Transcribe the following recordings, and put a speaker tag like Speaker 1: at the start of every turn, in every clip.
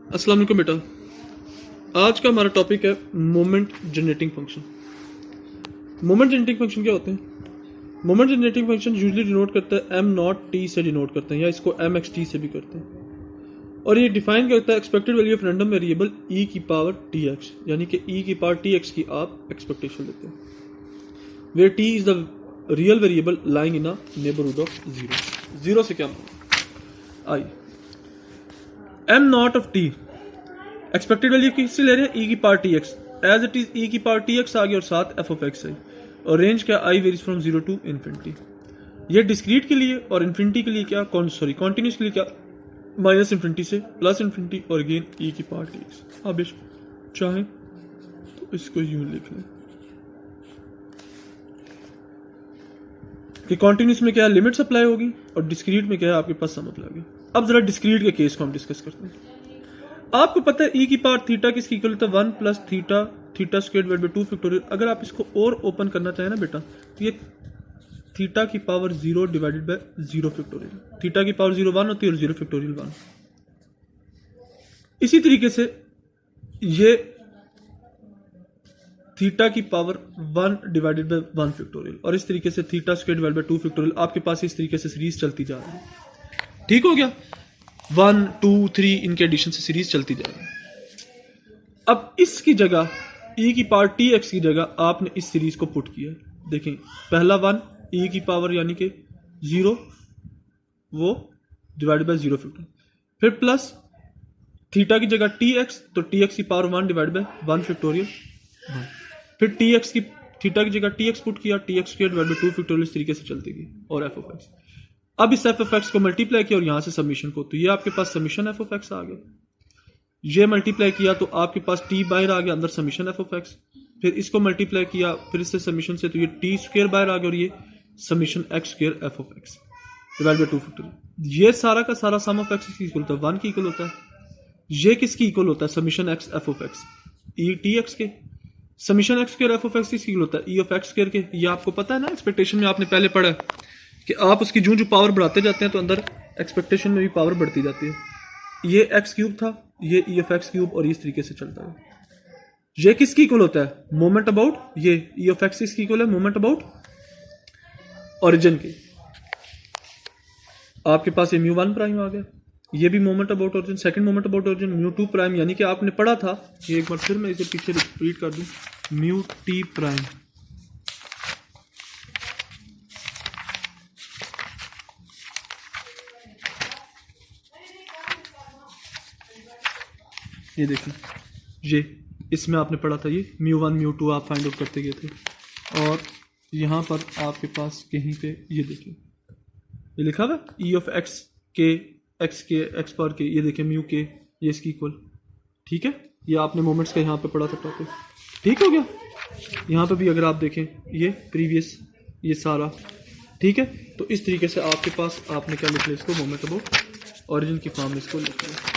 Speaker 1: अस्सलाम वालेकुम बेटा। आज का हमारा टॉपिक है moment generating function. Moment generating function क्या होते हैं? Moment generating function usually denote करता है एम नॉट टी से डिनोट करते हैं, या इसको एम एक्स टी से भी करते हैं। और ये डिफाइन करता है expected value of random variable E की पावर टी एक्स, यानी कि ई की पावर टी एक्स की आप एक्सपेक्टेशन लेते हैं, where T is the real variable lying in a neighbourhood of zero. Zero से क्या मतलब? I am not of T expected value किससे ले रहे हैं? ई की power T X, as it is E की पावर टी एक्स आ गया और साथ एफ ऑफ एक्स है, और रेंज क्या? I varies from zero to infinity. ये डिस्क्रीट के लिए, और इन्फिनिटी के लिए क्या? कॉन्टिन्यूस के लिए क्या? माइनस इन्फिनिटी से प्लस इन्फिनिटी, और अगेन ई की पावर टी एक्स। अब चाहें तो इसको यूं लिख लें कि कॉन्टिन्यूस में क्या है? लिमिट्स अप्लाई होगी, और डिस्क्रीट में क्या है? आपके पास सम अप्लाई होगी। अब जरा डिस्क्रीट के केस को हम डिस्कस करते हैं। आपको पता है ई की पावर थीटा किसकी इक्वल होता है? 1 plus theta, theta square divide by 2 factorial. अगर आप इसको और ओपन करना चाहें ना बेटा, तो ये थीटा की power 0 divided by 0 factorial. Theta की पावर 0 1 होती है और 0 फैक्टोरियल 1। इसी तरीके से ये थीटा की पावर 1 डिवाइडेड बाय 1 फैक्टोरियल, और इस तरीके से theta square divide by 2 factorial. आपके पास इस तरीके से सीरीज चलती जा रही है। ठीक हो गया? 1 2 3 इनके एडिशन से सीरीज चलती जा रही है। अब इसकी जगह e की पावर टी एक्स की जगह आपने इस सीरीज को पुट किया। देखें, पहला 1 e की पावर यानी कि 0 वो डिवाइडेड बाय 0 फैक्टर, फिर प्लस थीटा की जगह टी एक्स, तो टी एक्स की पावर 1 डिवाइड बाय 1 फैक्टोरियल, फिर टी एक्स की थीटा की जगह टी एक्स पुट किया, T x square divide by 2 factorial. इस तरीके से चलती गई, और एफ ऑफ एक्स। अब इस एफ ऑफ एक्स को मल्टीप्लाई किया और यहां से सबमिशन को, तो ये आपके पास समीशन एफ ऑफ एक्स आ गया। ये मल्टीप्लाई किया तो आपके पास टी बाहर आ गया, अंदर समीशन एफ ऑफ एक्स। फिर इसको मल्टीप्लाई किया, फिर इससे समीशन से, तो ये टी स्क्वायर बाहर आ गया, और ये summation X square F of x divide by 2 factorial. ये सारा का सारा सम ऑफ एक्स इक्वल होता है 1 की इक्वल होता है। ये किसकी इक्वल होता है? Summation X F of X, E T X के। Summation X square F of X equal होता है ई ऑफ एक्स स्क्वायर के। ये आपको पता है ना, एक्सपेक्टेशन में आपने पहले पढ़ा है कि आप उसकी जो पावर बढ़ाते जाते हैं तो अंदर एक्सपेक्टेशन में भी पावर बढ़ती जाती है। ये एक्स क्यूब था, ये ई ऑफ एक्स क्यूब, और इस तरीके से चलता है। ये किसकी इक्वल होता है? मोमेंट अबाउट, ये ई ऑफ एक्स इसकी इक्वल है मोमेंट अबाउट ओरिजिन की। आपके पास ये म्यू 1 प्राइम आ गया, ये भी moment about origin. Second moment about origin mu 2 prime, यानी कि आपने पढ़ा था, ये एक बार फिर मैं इसे पीछे रिपीट कर दूं, म्यू टी प्राइम। ये देखिए, ये इसमें आपने पढ़ा था, ये म्यू 1 म्यू 2 आप फाइंड आउट करते गए थे। और यहाँ पर आपके पास कहीं पे ये देखिए, ये लिखा हुआ ई ऑफ एक्स के एक्स पर के, ये देखिए म्यू के, ये इसकी इक्वल। ठीक है, ये आपने मोमेंट्स का यहाँ पे पढ़ा था टॉपिक। ठीक हो गया? यहाँ पे भी अगर आप देखें, ये प्रीवियस, ये सारा ठीक है। तो इस तरीके से आपके पास आपने क्या लिख लिया, इसको मोमेंट अबाउट ओरिजिन की फॉर्म में इसको लिख लिया।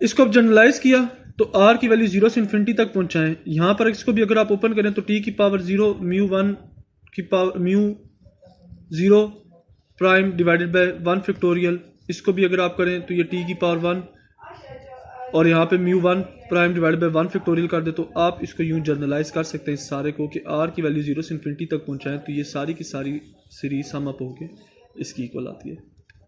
Speaker 1: इसको अब जनरलाइज किया तो आर की वैल्यू 0 से इन्फिनिटी तक पहुंचाएं। यहां पर इसको भी अगर आप ओपन करें तो टी की पावर 0 म्यू 1 की power mu 0 prime divided by 1 factorial. इसको भी अगर आप करें तो ये टी की पावर 1, और यहाँ पे mu 1 prime divided by 1 factorial कर दे, तो आप इसको यूं जनरलाइज कर सकते हैं इस सारे को कि आर की वैल्यू 0 से इन्फिनिटी तक पहुंचाएं, तो ये सारी की सारी सीरीज सम अप होके इसकी इक्वल आती है,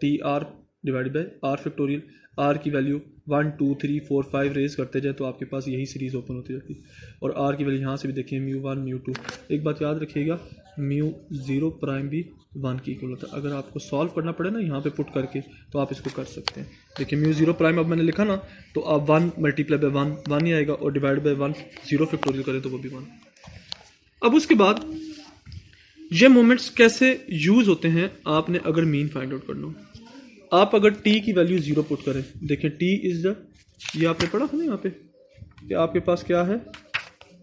Speaker 1: t r divided by r factorial. R की वैल्यू 1 2 3 4 5 रेज करते जाए तो आपके पास यही सीरीज ओपन होती जाती है। और आर की वैल्यू यहाँ से भी देखिए, म्यू 1 म्यू 2। एक बात याद रखिएगा, म्यू 0 प्राइम भी 1 की इक्वल होता है। अगर आपको सॉल्व करना पड़े ना यहाँ पे पुट करके, तो आप इसको कर सकते हैं। देखिए म्यू 0 प्राइम अब मैंने लिखा ना, तो आप 1 मल्टीप्लाई बाय 1 ही आएगा, और डिवाइड बाय 1 0 फैक्टोरियल करें तो वो भी 1। अब उसके बाद ये मोमेंट्स कैसे यूज होते हैं, आपने अगर मीन फाइंड आउट करना हो, आप अगर t की वैल्यू 0 पुट करें, देखें t इज द, ये आपने पढ़ा था ना यहाँ पे कि आपके पास क्या है,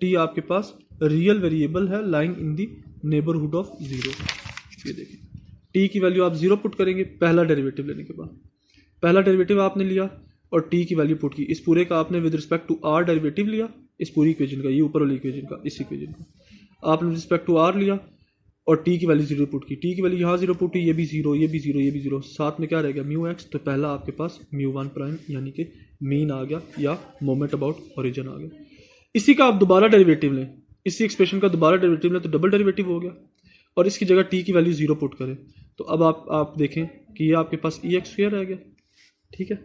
Speaker 1: t आपके पास रियल वेरिएबल है lying in the neighbourhood of 0। ये देखिए, t की वैल्यू आप 0 पुट करेंगे पहला डेरिवेटिव लेने के बाद। पहला डेरिवेटिव आपने लिया और t की वैल्यू पुट की। इस पूरे का आपने with respect to r derivative लिया, इस पूरी इक्वेशन का, ये ऊपर वाली इक्वेशन का, इस इक्वेशन का आपने विद रिस्पेक्ट टू r लिया, और टी की वैल्यू 0 पुट की, टी की वैल्यू यहाँ 0 पुट की, ये भी 0, ये भी 0, ये भी 0, साथ में क्या रहेगा म्यू एक्स। तो पहला आपके पास म्यू 1 प्राइम यानी कि मीन आ गया या मोमेंट अबाउट ओरिजिन आ गया। इसी का आप दोबारा डेरिवेटिव लें, इसी एक्सप्रेशन का दोबारा डेरिवेटिव लें तो डबल डेरिवेटिव हो गया, और इसकी जगह टी की वैल्यू 0 पुट करें तो अब आप देखें कि ये आपके पास ई एक्स स्क्वायर आ गया। ठीक है,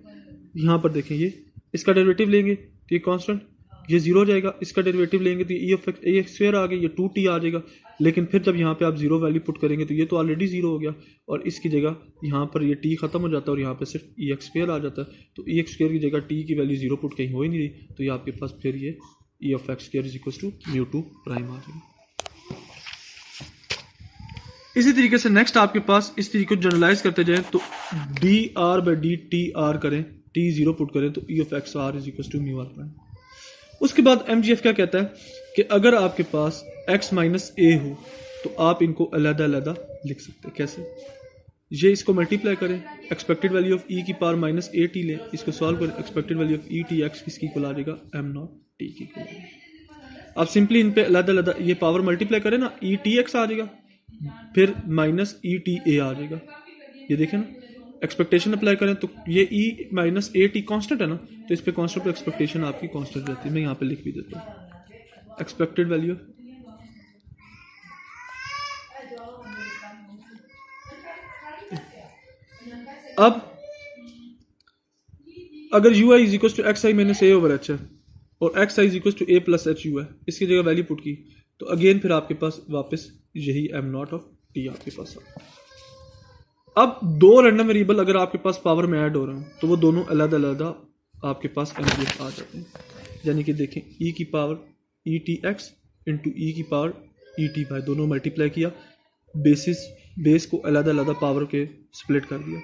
Speaker 1: यहाँ पर देखें ये इसका डेरिवेटिव लेंगे तो ये कांस्टेंट, ये 0 हो जाएगा, इसका डेरिवेटिव लेंगे तो ई एक्स स्क्वायर आ गया, ये 2t आ जाएगा। लेकिन फिर जब यहाँ पे आप 0 वैल्यू पुट करेंगे तो ये तो ऑलरेडी 0 हो गया, और इसकी जगह यहाँ पर ये t खत्म हो जाता है और यहाँ पे सिर्फ ई एक्स स्क्वायर आ जाता है। तो ई एक्स स्क्वायर की जगह t की वैल्यू 0 पुट कहीं हो ही नहीं रही, तो ये आपके पास फिर ये E of X square is equal to mu 2 prime आ जाएगा। इसी तरीके से नेक्स्ट आपके पास इस तरीके को जनरलाइज करते जाएं तो d r by d t r करें, टी 0 पुट करें तो e of x r is equal to mu r prime. उसके बाद एमजीएफ क्या कहता है कि अगर आपके पास x माइनस ए हो तो आप इनको अलग अलग लिख सकते हैं। कैसे? ये इसको मल्टीप्लाई करें, एक्सपेक्टेड वैल्यू ऑफ ई की पावर माइनस ए टी लें, इसको सॉल्व करें, expected value of E T x किसकी इक्वल आ जाएगा एम नॉट टी की इक्वल। आप सिंपली इन पे अलग अलग ये पावर मल्टीप्लाई करें ना, ई टी एक्स आ जाएगा, फिर माइनस ई टी ए आ जाएगा। ये देखें ना, एक्सपेक्टेशन अप्लाई करें तो ये E minus A T constant है ना, तो इस पे कॉन्स्टेंट पे एक्सपेक्टेशन आपकी कॉन्स्टेंट रहती है। मैं यहाँ पे लिख भी देता हूँ एक्सपेक्टेड वैल्यू अब अगर u i is equal to x i minus a over h है और x i is equal to a plus h u है, इसकी जगह वैल्यू पुट की तो अगेन फिर आपके पास वापस यही एम नॉट ऑफ टी आपके पास है। अब दो रैंडम वेरिएबल अगर आपके पास पावर में ऐड हो रहे हैं तो वो दोनों अलग अलग आपके पास एमजीएफ आ जाते हैं। यानी कि देखें ई की power E T X into E की पावर ई टी वाई, दोनों मल्टीप्लाई किया, बेस को अलग अलग पावर के स्प्लिट कर दिया,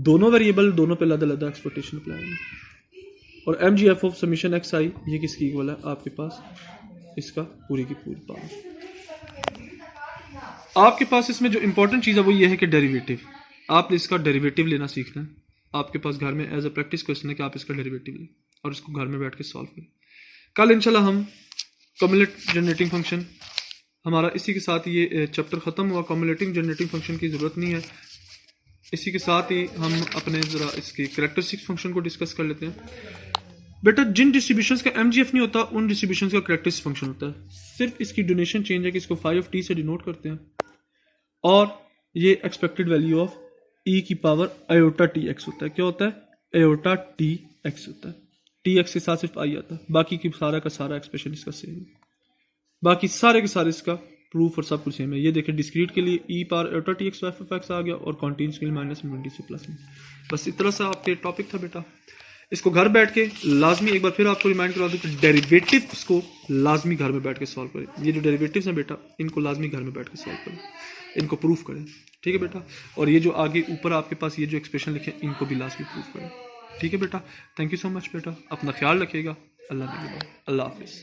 Speaker 1: दोनों वेरिएबल दोनों पे अलग अलग एक्सपेक्टेशन अप्लाई होंगे। और M G F of summation X I ये किसकी इक्वल है आपके पास, इसका पूरी की पूरी पावर। आपके पास इसमें जो इंपॉर्टेंट चीज़ है वो ये है कि डेरिवेटिव, आपने इसका डेरिवेटिव लेना सीखना है। आपके पास घर में एज अ प्रैक्टिस क्वेश्चन है कि आप इसका डेरिवेटिव लें और इसको घर में बैठ के सॉल्व करें। कल इंशाल्लाह हम कम्युलेटिव जनरेटिंग फंक्शन, हमारा इसी के साथ ये चैप्टर ख़त्म हुआ। कम्युलेटिव जनरेटिंग फंक्शन की ज़रूरत नहीं है, इसी के साथ ही हम अपने ज़रा इसके कैरेक्टरिस्टिक्स फंक्शन को डिस्कस कर लेते हैं। बेटा जिन डिस्ट्रीब्यूशंस का एमजीएफ नहीं होता उन डिस्ट्रीब्यूशंस का कैरेक्टरिस्टिक्स फंक्शन होता है, सिर्फ इसकी डोनेशन चेंज है कि इसको फाई ऑफ टी से डिनोट करते हैं, और ये एक्सपेक्टेड वैल्यू ऑफ ई की पावर आयोटा टी एक्स होता है। क्या होता है? आयोटा टी एक्स होता है। टी एक्स के साथ सिर्फ आई आता है, बाकी की सारा का सारा एक्सप्रेशन इसका सेम है, बाकी सारे के सारे इसका प्रूफ और सब कुछ सेम है। ये देखें डिस्क्रीट के लिए E power iota T X F X आ गया और कॉन्टिन्यूस के लिए माइनस इनफिनिटी से प्लस में। बस इस तरह से आपके टॉपिक था बेटा। इसको घर बैठ के लाजमी एक बार फिर आपको रिमाइंड करा दूं कि डेरिवेटिव्स को लाजमी घर में बैठ के सॉल्व करें। ये जो डेरिवेटिव्स हैं बेटा इनको लाजमी घर में बैठ के सॉल्व करें, इनको प्रूफ करें, ठीक है बेटा। और ये जो आगे ऊपर आपके पास ये जो एक्सप्रेशन लिखे इनको भी लाजमी प्रूफ करें, ठीक है बेटा। थैंक यू सो मच बेटा, अपना ख्याल रखिएगा। अल्लाह हाफिज़।